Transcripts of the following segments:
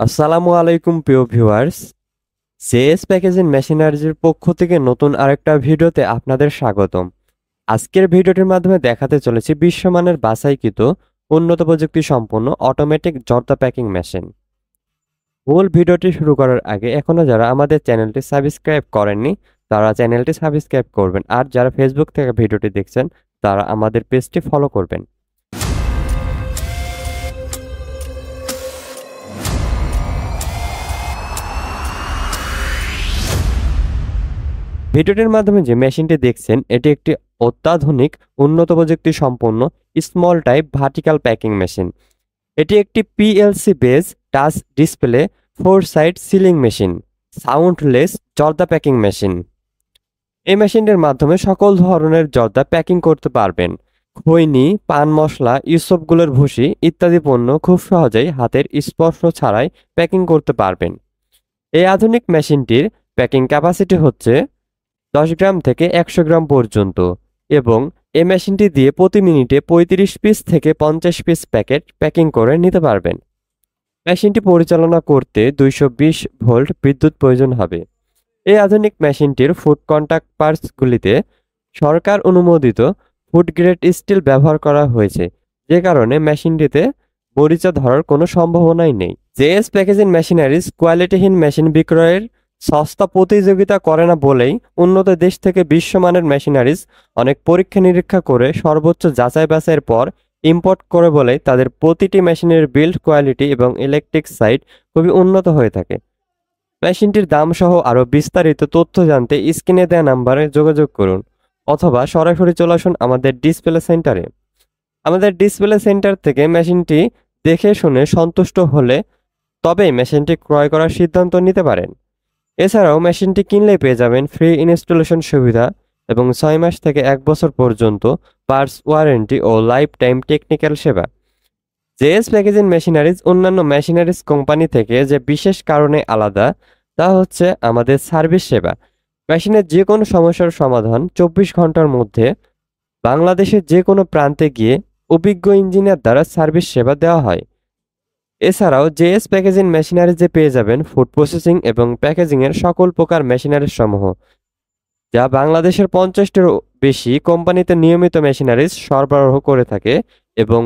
আসসালামু আলাইকুম প্রিয় ভিউয়ার্স। জেএস প্যাকেজিং মেশিনারিজের পক্ষ থেকে নতুন আরেকটা ভিডিওতে আপনাদের স্বাগতম। আজকের ভিডিওটির মাধ্যমে দেখাতে চলেছি বিশ্বমানের বাছাইকৃত উন্নত প্রযুক্তি সম্পন্ন অটোমেটিক জর্দা প্যাকিং মেশিন। মূল ভিডিওটি শুরু করার আগে এখনো যারা আমাদের চ্যানেলটি সাবস্ক্রাইব করেননি তারা চ্যানেলটি সাবস্ক্রাইব করবেন, আর যারা ফেসবুক থেকে ভিডিওটি দেখছেন তারা আমাদের পেজটি ফলো করবেন। ভিডিওটির মাধ্যমে যে মেশিনটি দেখছেন এটি একটি অত্যাধুনিক উন্নত প্রযুক্তি সম্পন্ন small type vertical packing machine. এটি একটি PLC base touch display 4 side sealing machine, soundless জর্দা প্যাকিং মেশিন। এই মেশিনটির মাধ্যমে সকল ধরনের জর্দা প্যাকিং করতে পারবেন। খৈনি, পান মশলা, ইসবগুলোর ভুসি ইত্যাদি পণ্য খুব সহজেই হাতের স্পর্শ ছাড়াই প্যাকিং করতে পারবেন। এই আধুনিক মেশিনটির প্যাকিং ক্যাপাসিটি হচ্ছে 10 গ্রাম থেকে 100 গ্রাম পর্যন্ত, এবং এই মেশিনটি দিয়ে প্রতি মিনিটে 35 পিস থেকে 50 পিস প্যাকেট প্যাকিং করে নিতে পারবেন। মেশিনটি পরিচালনা করতে 220 ভোল্ট বিদ্যুৎ প্রয়োজন হবে। এই আধুনিক মেশিনটির ফুড কন্টাক্ট পার্টসগুলিতে সরকার অনুমোদিত ফুড গ্রেড স্টিল ব্যবহার করা হয়েছে, যে কারণে মেশিনটিতে মরিচা ধরার কোনো সম্ভাবনাই নেই। জেএস প্যাকেজিং মেশিনারিজ কোয়ালিটিহীন মেশিন বিক্রয়ের সস্তা প্রতিযোগিতা করে না বলেই উন্নত দেশ থেকে বিশ্বমানের মেশিনারিজ অনেক পরীক্ষা নিরীক্ষা করে সর্বোচ্চ যাচাই বাছাইয়ের পর ইম্পোর্ট করে বলেই তাদের প্রতিটি মেশিনের বিল্ড কোয়ালিটি এবং ইলেকট্রিক সাইড খুবই উন্নত হয়ে থাকে। মেশিনটির দাম সহ আরও বিস্তারিত তথ্য জানতে স্ক্রিনে দেওয়া নাম্বারে যোগাযোগ করুন, অথবা সরাসরি চলে আসুন আমাদের ডিসপ্লে সেন্টারে। আমাদের ডিসপ্লে সেন্টার থেকে মেশিনটি দেখে শুনে সন্তুষ্ট হলে তবেই মেশিনটি ক্রয় করার সিদ্ধান্ত নিতে পারেন। এছাড়াও মেশিনটি কিনলেই পেয়ে যাবেন ফ্রি ইনস্টলেশন সুবিধা এবং 6 মাস থেকে 1 বছর পর্যন্ত পার্টস ওয়ারেন্টি ও লাইফ টাইম টেকনিক্যাল সেবা। জেএস প্যাকেজিং মেশিনারিজ অন্যান্য মেশিনারিজ কোম্পানি থেকে যে বিশেষ কারণে আলাদা তা হচ্ছে আমাদের সার্ভিস সেবা। মেশিনের যে কোনো সমস্যার সমাধান 24 ঘন্টার মধ্যে বাংলাদেশের যে কোনো প্রান্তে গিয়ে অভিজ্ঞ ইঞ্জিনিয়ার দ্বারা সার্ভিস সেবা দেওয়া হয়। এছাড়াও জেএস প্যাকেজিং মেশিনারিজে পেয়ে যাবেন ফুড প্রসেসিং এবং প্যাকেজিংয়ের সকল প্রকার মেশিনারিজ সমূহ, যা বাংলাদেশের 50টিরও বেশি কোম্পানিতে নিয়মিত মেশিনারিজ সরবরাহ করে থাকে এবং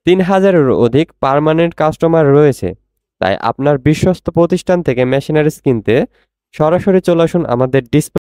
3000-এরও অধিক পার্মানেন্ট কাস্টমার রয়েছে। তাই আপনার বিশ্বস্ত প্রতিষ্ঠান থেকে মেশিনারিজ কিনতে সরাসরি চলে আসুন আমাদের ডিসপ্লে।